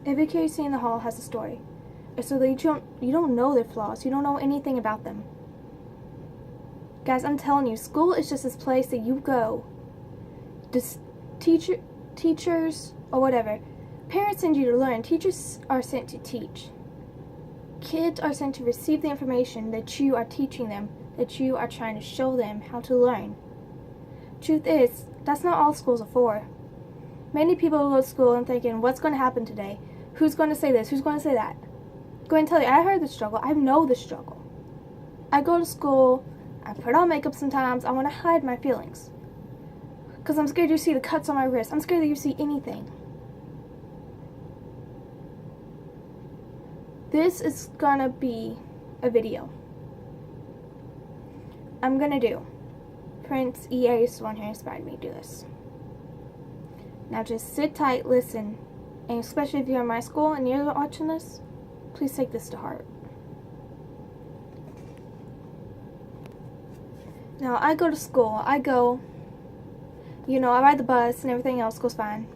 Every kid you see in the hall has a story. And so you don't know their flaws. You don't know anything about them. Guys, I'm telling you, school is just this place that you go. This teachers, or whatever. Parents send you to learn. Teachers are sent to teach. Kids are sent to receive the information that you are teaching them, that you are trying to show them how to learn. Truth is, that's not all schools are for. Many people go to school and thinking, what's going to happen today? Who's going to say this? Who's going to say that? I'm going to tell you, I heard the struggle. I know the struggle. I go to school, I put on makeup sometimes, I want to hide my feelings. Because I'm scared you see the cuts on my wrist. I'm scared that you see anything. This is going to be a video I'm going to do. Prince EA is the one who inspired me to do this. Now just sit tight, listen, and especially if you're in my school and you're watching this, please take this to heart. Now I go to school, I ride the bus and everything else goes fine.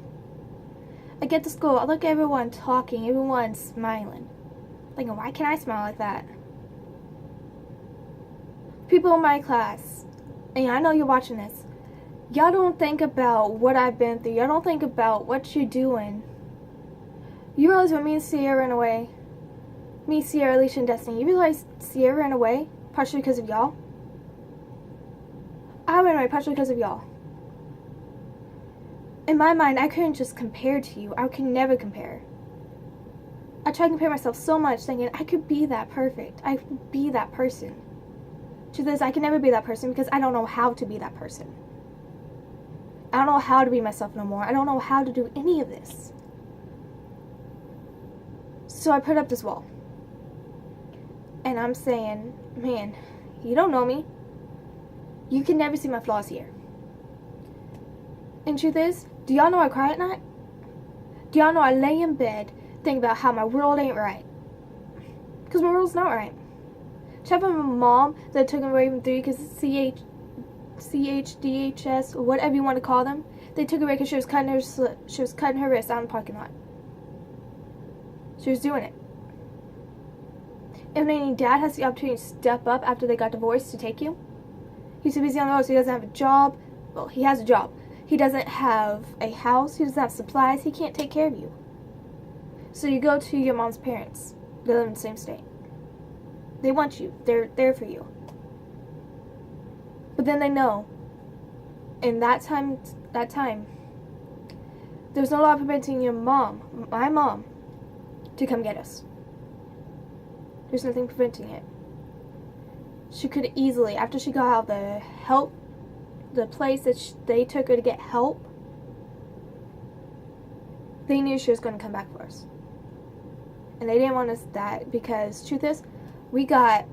I get to school, I look at everyone talking, everyone smiling. Thinking, why can't I smile like that? People in my class, and I know you're watching this, y'all don't think about what I've been through. Y'all don't think about what you're doing. You realize when me and Sierra ran away, me, Sierra, Alicia, and Destiny, you realize Sierra ran away partially because of y'all? I ran away partially because of y'all. In my mind, I couldn't just compare to you. I could never compare. I tried to compare myself so much, thinking I could be that perfect. I could be that person. Truth is, I can never be that person because I don't know how to be that person. I don't know how to be myself no more. I don't know how to do any of this. So I put up this wall. And I'm saying, man, you don't know me. You can never see my flaws here. And truth is, do y'all know I cry at night? Do y'all know I lay in bed thinking about how my world ain't right? Because my world's not right. Check with my mom that took him away from 3 because CHDHS, or whatever you want to call them, they took her away because she was cutting her wrist out in the parking lot. She was doing it. And then dad has the opportunity to step up after they got divorced to take you. He's too busy on the road, so he doesn't have a job. Well, he has a job. He doesn't have a house. He doesn't have supplies. He can't take care of you. So you go to your mom's parents. They live in the same state. They want you. They're there for you. But then they know. In that time, there's no law preventing your mom, my mom, to come get us. There's nothing preventing it. She could easily, after she got out of the place that they took her to get help, they knew she was going to come back for us. And they didn't want us that because, truth is, we had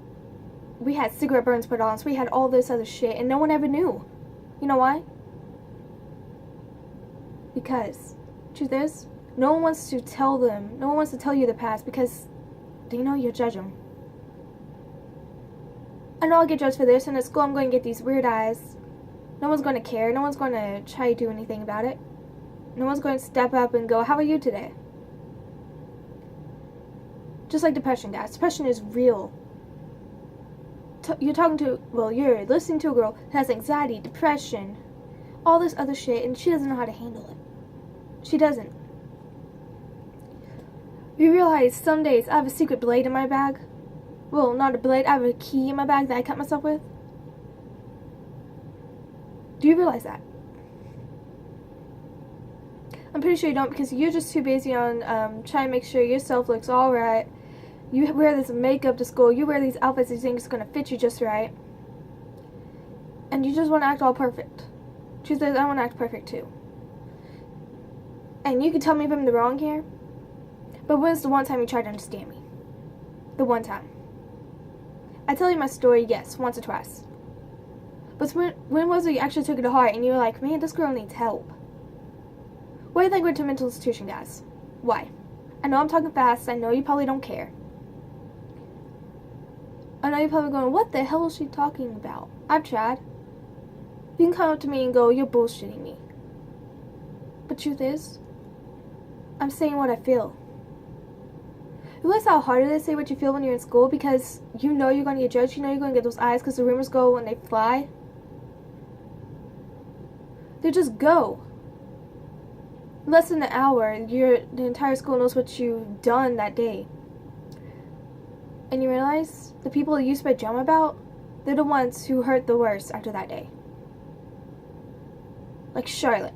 cigarette burns put on us, we had all this other shit, and no one ever knew. You know why? Because, truth is, no one wants to tell you the past because they know you'll judge them. I know I'll get judged for this, and at school I'm going to get these weird eyes. No one's going to care. No one's going to try to do anything about it. No one's going to step up and go, how are you today? Just like depression, guys. Depression is real. You're listening to a girl who has anxiety, depression, all this other shit, and she doesn't know how to handle it. She doesn't. You realize some days I have a secret blade in my bag? Well, not a blade, I have a key in my bag that I cut myself with. Do you realize that? I'm pretty sure you don't because you're just too busy on trying to make sure yourself looks alright. You wear this makeup to school, you wear these outfits that you think is going to fit you just right. And you just want to act all perfect. Truth is, I want to act perfect too. And you can tell me if I'm in the wrong here, but when's the one time you tried to understand me? The one time. I tell you my story, yes, once or twice. But when was it you actually took it to heart and you were like, man, this girl needs help? Why do you think we're to a mental institution, guys? Why? I know I'm talking fast, I know you probably don't care. I know you're probably going, what the hell is she talking about? I've tried. You can come up to me and go, you're bullshitting me. But truth is, I'm saying what I feel. You realize how hard it is to say what you feel when you're in school because you know you're going to get judged, you know you're going to get those eyes because the rumors go when they fly. They just go. In less than an hour, the entire school knows what you've done that day. And you realize the people you spread drama about, they're the ones who hurt the worst after that day. Like Charlotte.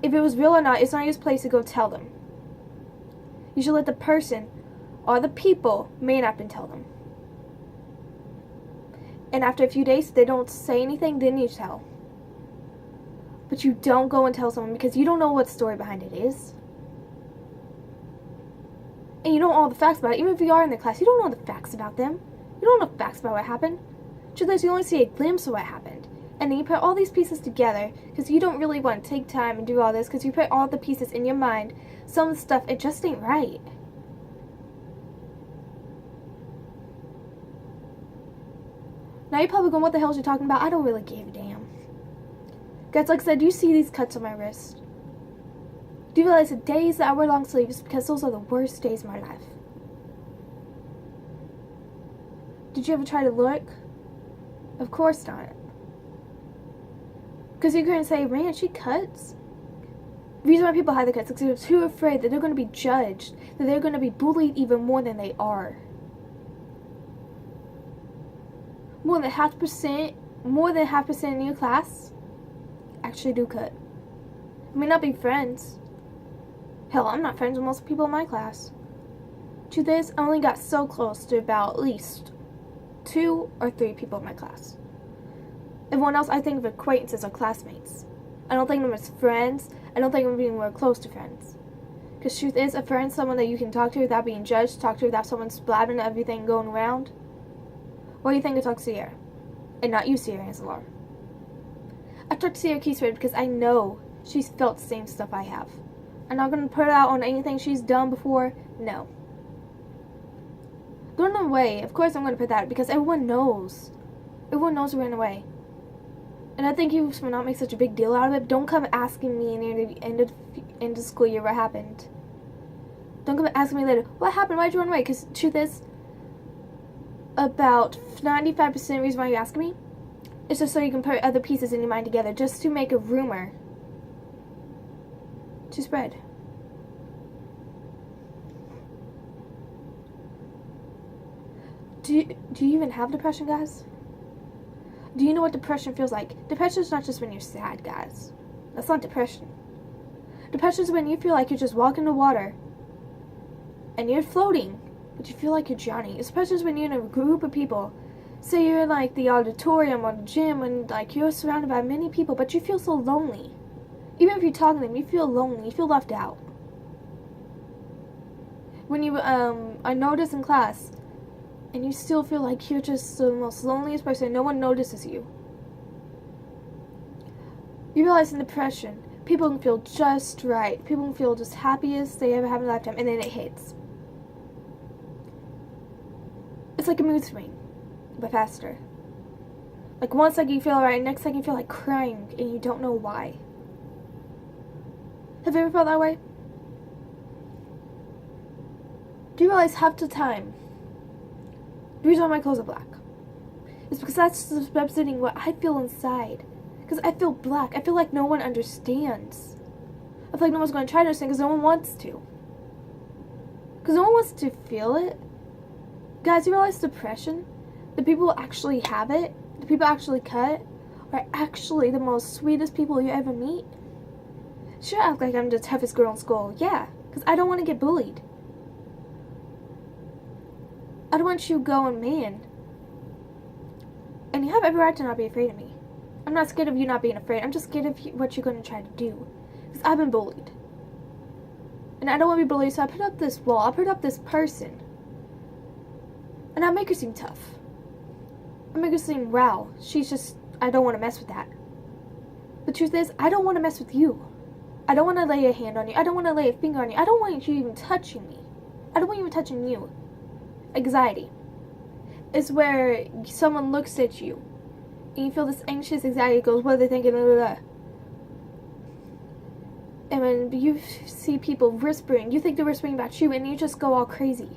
If it was real or not, it's not your place to go tell them. You should let the person or the people man up and tell them. And after a few days, if they don't say anything, then you tell. But you don't go and tell someone because you don't know what story behind it is. And you don't know all the facts about it. Even if you are in the class, you don't know the facts about them. You don't know the facts about what happened. Truth is, you only see a glimpse of what happened. And then you put all these pieces together because you don't really want to take time and do all this because you put all the pieces in your mind. Some of the stuff, it just ain't right. Now you're probably going, what the hell is you talking about? I don't really give a damn. Guys, like I said, do you see these cuts on my wrist? Do you realize the days that I wear long sleeves because those are the worst days of my life? Did you ever try to look? Of course not. Because you're going to say, man, she cuts. The reason why people hide the cuts is because they're too afraid that they're going to be judged, that they're going to be bullied even more than they are. More than half percent in your class actually do cut. I may not be friends. Hell, I'm not friends with most people in my class. Truth is, I only got so close to about at least 2 or 3 people in my class. Everyone else I think of acquaintances or classmates. I don't think of them as friends. I don't think of them being more close to friends. Because truth is, a friend is someone that you can talk to without being judged, talk to without someone blabbing everything going around. What do you think of talk to Sierra? And not you, Sierra Anselar. I talked to Sierra Keysford because I know she's felt the same stuff I have. I'm not going to put it out on anything she's done before. No. Going away, of course I'm going to put that because everyone knows. Everyone knows we ran away. And I think you should not make such a big deal out of it. Don't come asking me near the end of the school year what happened. Don't come asking me later, what happened? Why'd you run away? Because the truth is, about 95% of the reason why you're asking me is just so you can put other pieces in your mind together, just to make a rumor to spread. Do you even have depression, guys? Do you know what depression feels like? Depression is not just when you're sad, guys. That's not depression. Depression is when you feel like you're just walking the water and you're floating, but you feel like you're drowning. Depression is when you're in a group of people. Say you're in like the auditorium or the gym and like you're surrounded by many people, but you feel so lonely. Even if you're talking to them, you feel lonely. You feel left out. When you I notice in class, and you still feel like you're just the most loneliest person, no one notices you. You realize in depression, people can feel just right. People can feel just happiest they ever have in a lifetime, and then it hits. It's like a mood swing, but faster. Like one second you feel alright, next second you feel like crying, and you don't know why. Have you ever felt that way? Do you realize half the time, the reason why my clothes are black is because that's just representing what I feel inside. Because I feel black. I feel like no one understands. I feel like no one's going to try to understand because no one wants to. Because no one wants to feel it. Guys, you realize depression? The people who actually have it, the people who actually cut, are actually the most sweetest people you ever meet. Sure, I act like I'm the toughest girl in school. Yeah, because I don't want to get bullied. I don't want you to go and man. And you have every right to not be afraid of me. I'm not scared of you not being afraid. I'm just scared of what you're going to try to do. Because I've been bullied. And I don't want to be bullied, so I put up this wall. I put up this person. And I make her seem tough. I make her seem, wow, she's just, I don't want to mess with that. The truth is, I don't want to mess with you. I don't want to lay a hand on you. I don't want to lay a finger on you. I don't want you even touching me. I don't want you even touching you. Anxiety is where someone looks at you and you feel this anxious anxiety, goes, what are they thinking, blah, blah, blah. And when you see people whispering, you think they're whispering about you, and you just go all crazy.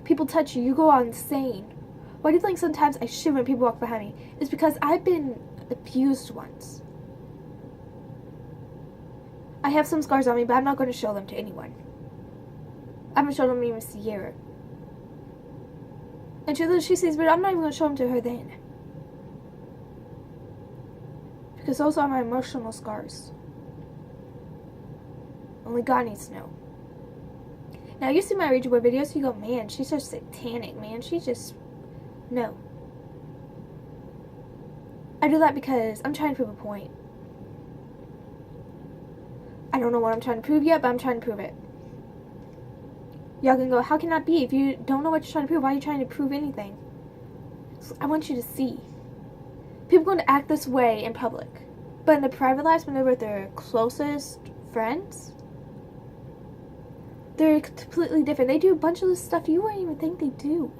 People touch you, you go all insane. Why do you think sometimes I shiver when people walk behind me? It's because I've been abused once. I have some scars on me, but I'm not going to show them to anyone. I haven't shown them even Sierra. And she sees, but I'm not even going to show them to her then. Because those are my emotional scars. Only God needs to know. Now, you see my Ouija board videos, you go, man, she's just satanic, man. She's just... No. I do that because I'm trying to prove a point. I don't know what I'm trying to prove yet, but I'm trying to prove it. Y'all can go, how can that be? If you don't know what you're trying to prove, why are you trying to prove anything? So I want you to see. People are going to act this way in public. But in their private lives, when they're with their closest friends, they're completely different. They do a bunch of the stuff you wouldn't even think they do.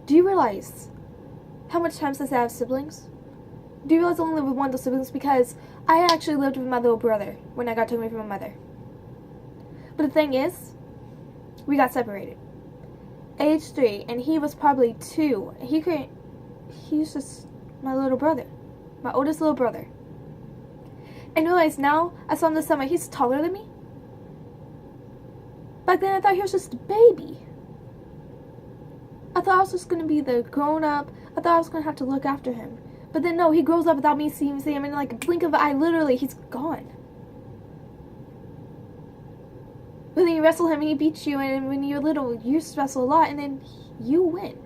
Do you realize how much time since I have siblings? Do you realize I only live with one of the siblings? Because I actually lived with my little brother when I got taken away from my mother. But the thing is, we got separated. Age 3, and he was probably 2. He's just my little brother. My oldest little brother. And realize now, I saw him this summer, he's taller than me. Back then I thought he was just a baby. I thought I was just going to be the grown-up. I thought I was going to have to look after him. But then no, he grows up without me seeing him in like a blink of an eye. Literally, he's gone. But then you wrestle him and he beats you, and when you're little, you wrestle a lot, and then you win.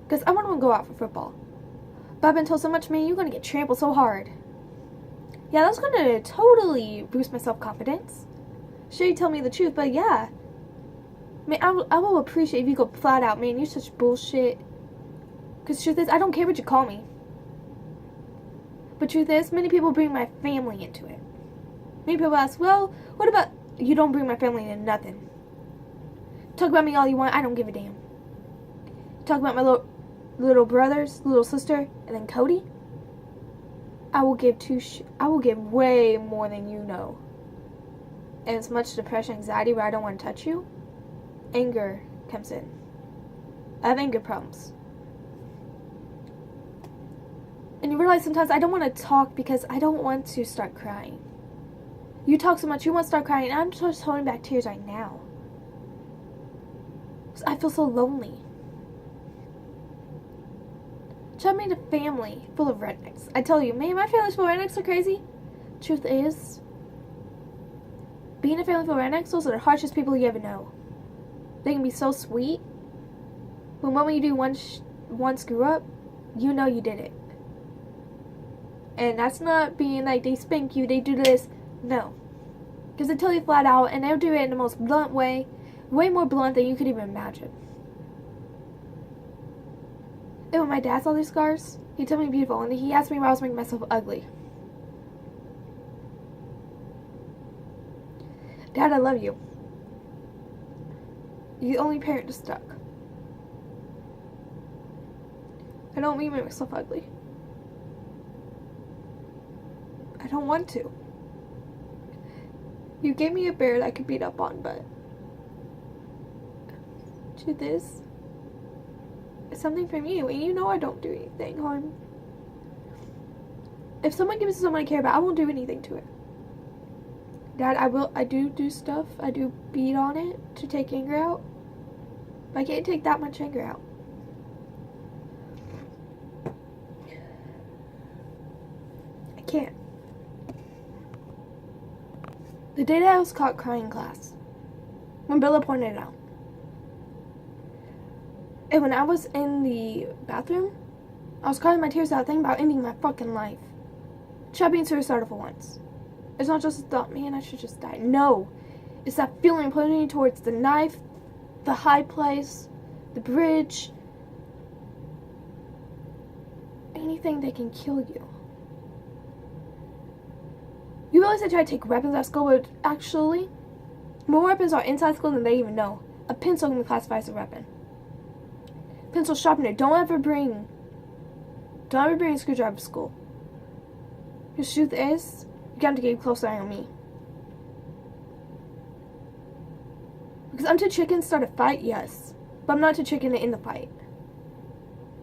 Because I want to go out for football. But I've been told so much, man, you're going to get trampled so hard. Yeah, that's going to totally boost my self-confidence. Sure, you tell me the truth, but yeah. Man, I will appreciate if you go flat out, man, you're such bullshit. Because truth is, I don't care what you call me. But truth is, many people bring my family into it. Many people ask, well, what about, you don't bring my family into nothing. Talk about me all you want, I don't give a damn. Talk about my little brothers, little sister, and then Cody. I will give way more than you know. And as much depression, anxiety where I don't want to touch you, anger comes in. I have anger problems. And you realize sometimes I don't want to talk because I don't want to start crying. You talk so much, you want to start crying, and I'm just holding back tears right now. I feel so lonely. Chad made a family full of rednecks. I tell you, man, my family's full of rednecks are crazy. Truth is, being a family full of rednecks, those are the harshest people you ever know. They can be so sweet, but when you do one screw up, you know you did it. And that's not being like they spank you, they do this. No. Because they tell you flat out, and they'll do it in the most blunt way. Way more blunt than you could even imagine. And when my dad saw these scars, he told me beautiful, and he asked me why I was making myself ugly. Dad, I love you. You're the only parent that's stuck. I don't mean to make myself ugly. I don't want to. You gave me a bear that I could beat up on, but truth is, it's something from you, and you know I don't do anything harm. If someone gives me someone I care about, I won't do anything to it. Dad, I do stuff. I do beat on it to take anger out. But I can't take that much anger out. I can't. The day that I was caught crying in class, when Bella pointed it out, and when I was in the bathroom, I was crying my tears out thinking about ending my fucking life. Try being suicidal for once. It's not just a thought, man, I should just die. No. It's that feeling pulling you towards the knife, the high place, the bridge, anything that can kill you. You realize they try to take weapons out of school, but actually, more weapons are inside school than they even know. A pencil can be classified as a weapon. Pencil sharpener. Don't ever bring Don't ever bring a screwdriver to school. The truth is, you got to get a closer eye on me. Because I'm too chicken to start a fight, yes. But I'm not too chicken to end the fight.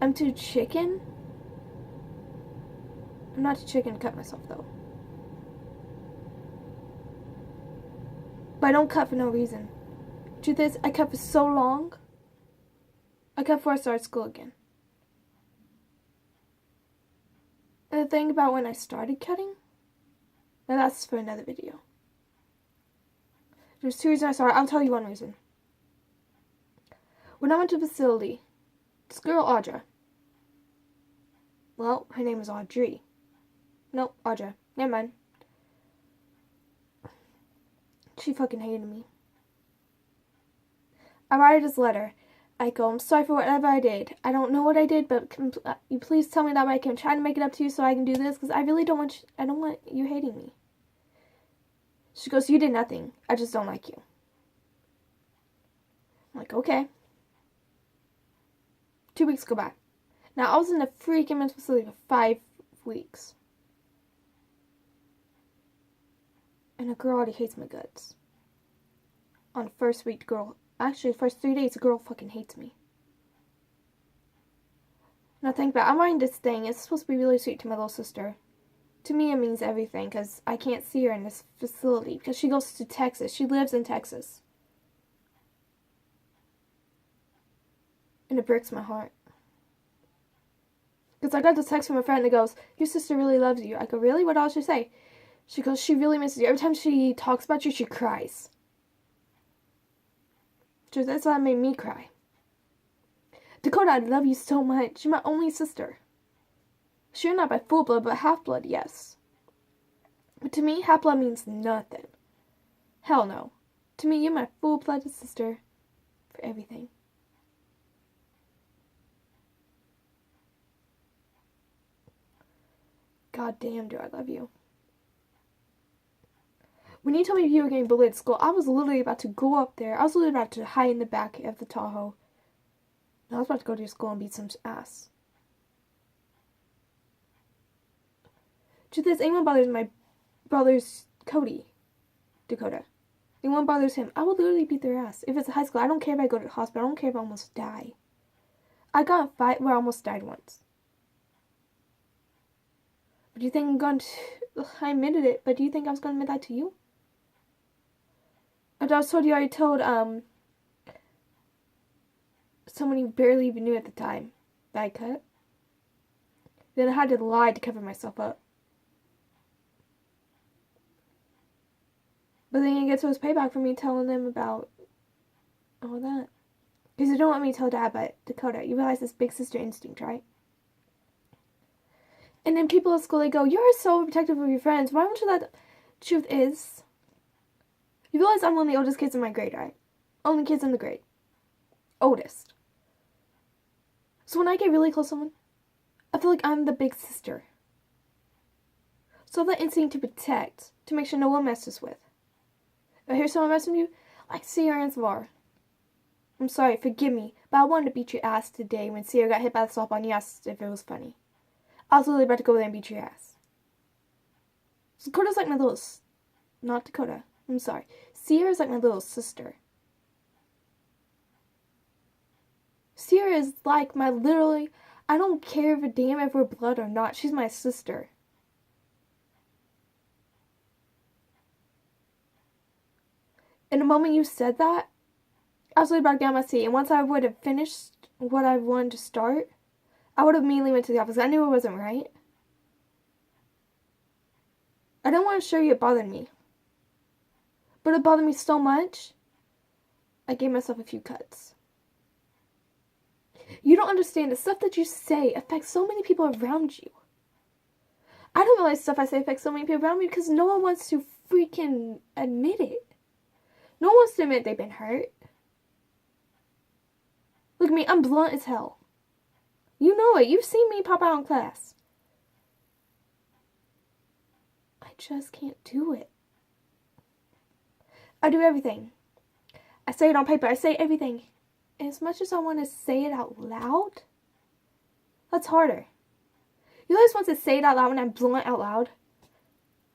I'm too chicken? I'm not too chicken to cut myself, though. But I don't cut for no reason. Truth is, I cut for so long. I cut before I started school again. And the thing about when I started cutting, now that's for another video. There's two reasons I started. I'll tell you one reason. When I went to the facility, this girl, Audra. Well, her name is Audrey. Nope, Audra. Never mind. She fucking hated me. I write this letter. I go, I'm sorry for whatever I did. I don't know what I did, but you please tell me that way I can try to make it up to you so I can do this, because I really don't want I don't want you hating me. She goes, you did nothing. I just don't like you. I'm like, okay. 2 weeks go by. Now, I was in a freaking mental facility for 5 weeks. And a girl already hates my guts. On the first week, the first 3 days, the girl fucking hates me. Now think about it, I'm wearing this thing. It's supposed to be really sweet to my little sister. To me, it means everything, because I can't see her in this facility, because she goes to Texas. She lives in Texas. And it breaks my heart. Because I got this text from a friend that goes, your sister really loves you. I go, really? What else should she say? She goes, she really misses you. Every time she talks about you, she cries. So that's why it made me cry. Dakota, I love you so much. You're my only sister. Sure, not by full blood, but half blood, yes. But to me, half blood means nothing. Hell no. To me, you're my full-blooded sister for everything. God damn, do I love you. When you told me you were getting bullied at school, I was literally about to go up there. I was literally about to hide in the back of the Tahoe. And I was about to go to your school and beat some ass. Truth is, anyone bothers my brother's Cody, Dakota. Anyone bothers him, I will literally beat their ass. If it's a high school, I don't care if I go to the hospital. I don't care if I almost die. I got in a fight where I almost died once. But do you think I'm going to... I admitted it, but do you think I was going to admit that to you? I just told you I told, someone you barely even knew at the time that I cut. Then I had to lie to cover myself up. But then he gets his payback for me telling them about all that. Because you don't want me to tell Dad, but Dakota, you realize this big sister instinct, right? And then people at school, they go, you're so protective of your friends. Why won't you let them? Truth is, you realize I'm one of the oldest kids in my grade, right? Only kids in the grade. Oldest. So when I get really close to someone, I feel like I'm the big sister. So that instinct to protect, to make sure no one messes with. If I hear someone messing with you, like Sierra and Svar. I'm sorry, forgive me, but I wanted to beat your ass today when Sierra got hit by the softball and you asked if it was funny. I was literally about to go there and beat your ass. So Dakota's like my little... Not Dakota. I'm sorry. Sierra's like my little sister. Sierra is like my literally... I don't care if a damn if we're blood or not. She's my sister. In the moment you said that, I was really about to get on my seat. And once I would have finished what I wanted to start, I would have immediately went to the office. I knew it wasn't right. I didn't want to show you it bothered me. But it bothered me so much, I gave myself a few cuts. You don't understand. The stuff that you say affects so many people around you. I don't realize stuff I say affects so many people around me because no one wants to freaking admit it. No one wants to admit they've been hurt. Look at me, I'm blunt as hell. You know it. You've seen me pop out in class. I just can't do it. I do everything. I say it on paper. I say everything. And as much as I want to say it out loud, that's harder. You always want to say it out loud when I'm blunt out loud.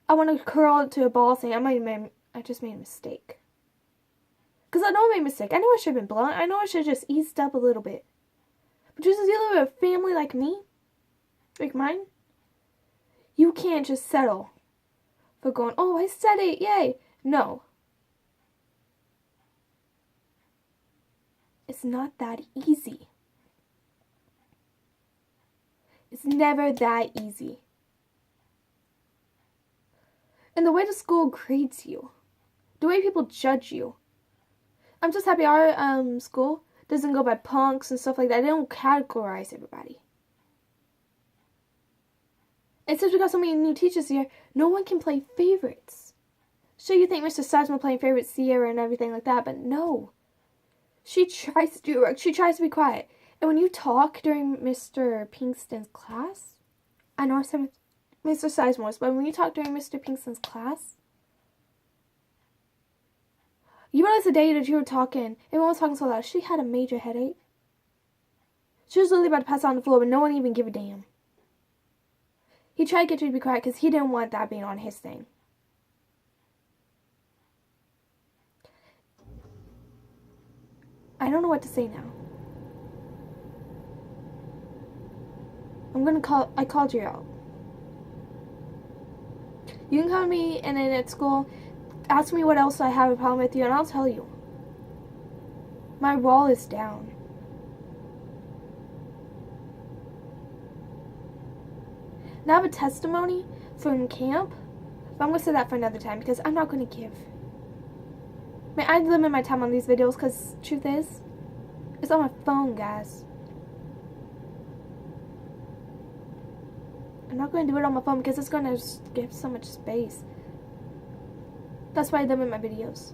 I want to curl it to a ball saying I just made a mistake. Because I know I made a mistake. I know I should have been blunt. I know I should have just eased up a little bit. But just dealing with a family like me, like mine, you can't just settle for going, oh, I said it, yay. No. It's not that easy. It's never that easy. And the way the school grades you, the way people judge you. I'm just happy our school doesn't go by punks and stuff like that. They don't categorize everybody. And since we got so many new teachers here, no one can play favorites. Sure, you think Mr. Sizemore playing favorites Sierra and everything like that, but no. She tries to do work. She tries to be quiet. And when you talk during Mr. Pinkston's class, I know I said Mr. Sizemore's, but when you talk during Mr. Pinkston's class, you realize the day that you were talking, everyone was talking so loud, she had a major headache. She was literally about to pass out on the floor, but no one even gave a damn. He tried to get you to be quiet because he didn't want that being on his thing. I don't know what to say now. I called you out. You can call me and then at school, ask me what else I have a problem with you, and I'll tell you. My wall is down. Now I have a testimony from camp, but I'm going to say that for another time because I'm not going to give. I limit my time on these videos because truth is, it's on my phone, guys. I'm not going to do it on my phone because it's going to give so much space. That's why I limit my videos.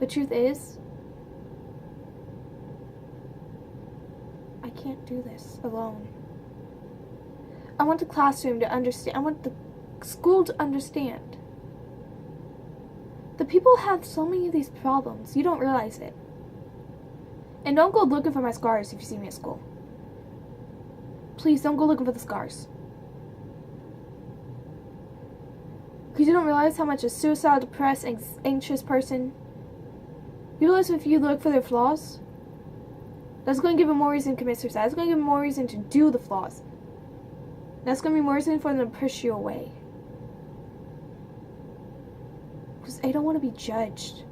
The truth is, I can't do this alone. I want the classroom to understand. I want the school to understand. The people have so many of these problems. You don't realize it. And don't go looking for my scars if you see me at school. Please don't go looking for the scars. Because you don't realize how much a suicidal, depressed, anxious person. You realize if you look for their flaws, that's going to give them more reason to commit suicide. That's going to give them more reason to do the flaws. That's going to be more reason for them to push you away. Because they don't want to be judged.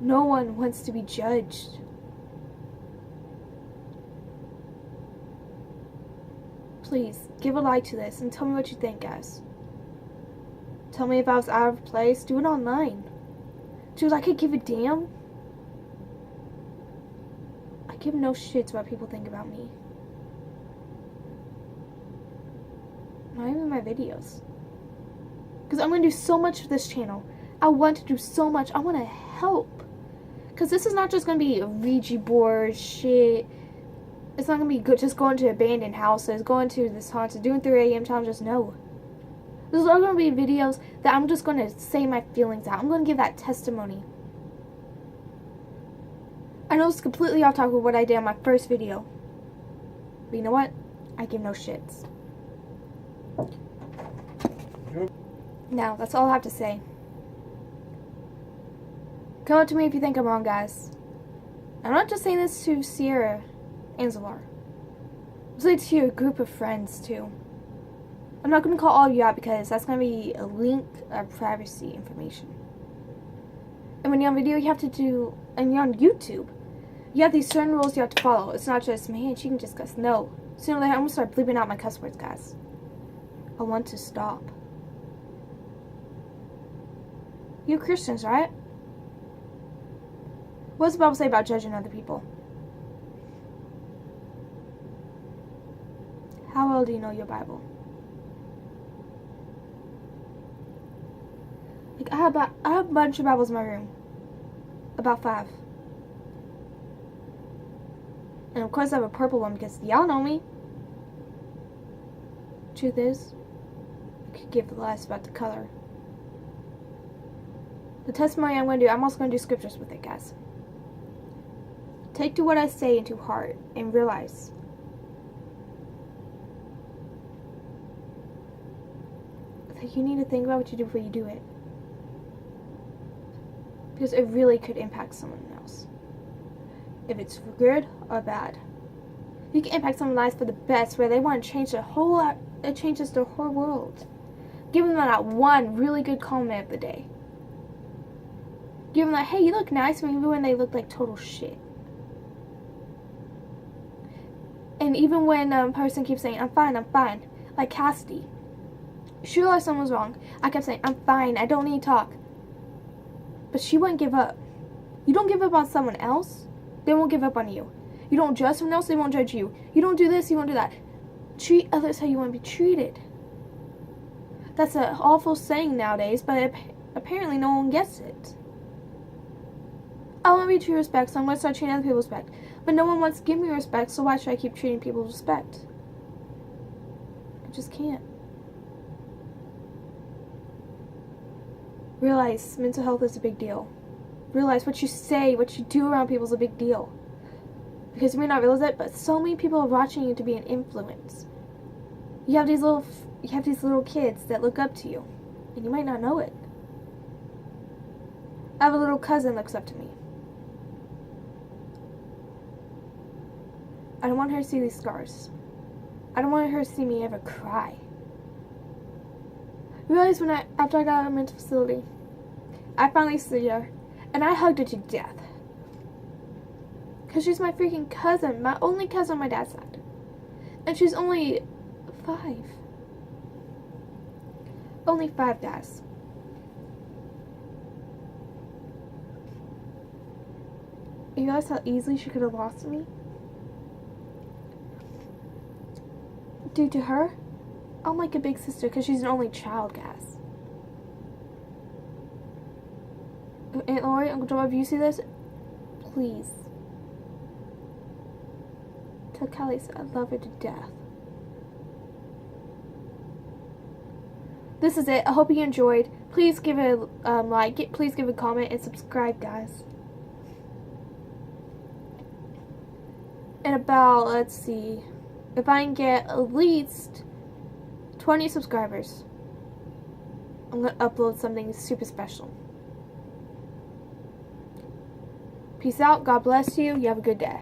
No one wants to be judged. Please, give a like to this and tell me what you think, guys. Tell me if I was out of place. Do it online. Dude, I could give a damn. I give no shits what people think about me. Not even my videos. Because I'm going to do so much for this channel. I want to do so much. I want to help. Because this is not just going to be a Ouija board shit. It's not going to be just going to abandoned houses, going to this haunted, doing 3 a.m. challenges. No. This is all going to be videos that I'm just going to say my feelings out. I'm going to give that testimony. I know it's completely off topic of what I did on my first video. But you know what? I give no shits. Now, that's all I have to say. Come up to me if you think I'm wrong, guys. I'm not just saying this to Sierra and Zalar. I'm saying it to a group of friends, too. I'm not going to call all of you out because that's going to be a link of privacy information. And when you're on video, you have to do, and you're on YouTube, you have these certain rules you have to follow. It's not just, man, she can just cuss. No. Sooner or later, I'm going to start bleeping out my cuss words, guys. I want to stop. You're Christians, right? What does the Bible say about judging other people? How well do you know your Bible? Like, I have a bunch of Bibles in my room. About 5. And of course I have a purple one because y'all know me. Truth is, I could give less about the color. The testimony I'm going to do, I'm also going to do scriptures with it, guys. Take to what I say into heart and realize that you need to think about what you do before you do it. Because it really could impact someone else. If it's for good or bad. You can impact someone's life for the best, where they want to change it changes their whole world. Give them that one really good comment of the day. Give them that, hey, you look nice, even when they look like total shit. And even when a person keeps saying, I'm fine, like Cassidy. She realized someone was wrong. I kept saying, I'm fine, I don't need to talk. But she wouldn't give up. You don't give up on someone else, they won't give up on you. You don't judge someone else, they won't judge you. You don't do this, you won't do that. Treat others how you want to be treated. That's an awful saying nowadays, but apparently no one gets it. I want to be treated with respect, so I'm going to start treating other people with respect. But no one wants to give me respect, so why should I keep treating people with respect? I just can't. Realize mental health is a big deal. Realize what you say, what you do around people is a big deal. Because you may not realize it, but so many people are watching you to be an influence. You have these little kids that look up to you, and you might not know it. I have a little cousin that looks up to me. I don't want her to see these scars. I don't want her to see me ever cry. I realized after I got out of the mental facility, I finally see her, and I hugged her to death. Because she's my freaking cousin, my only cousin on my dad's side. And she's only 5. Only 5, guys. You realize how easily she could have lost me? Due to her, I'm like a big sister because she's an only child, guys. Aunt Lori, Uncle Joe, if you see this, please tell Callie I love her to death. This is it. I hope you enjoyed. Please give it a like. Please give a comment and subscribe, guys. And about, let's see, if I can get at least 20 subscribers, I'm going to upload something super special. Peace out. God bless you. You have a good day.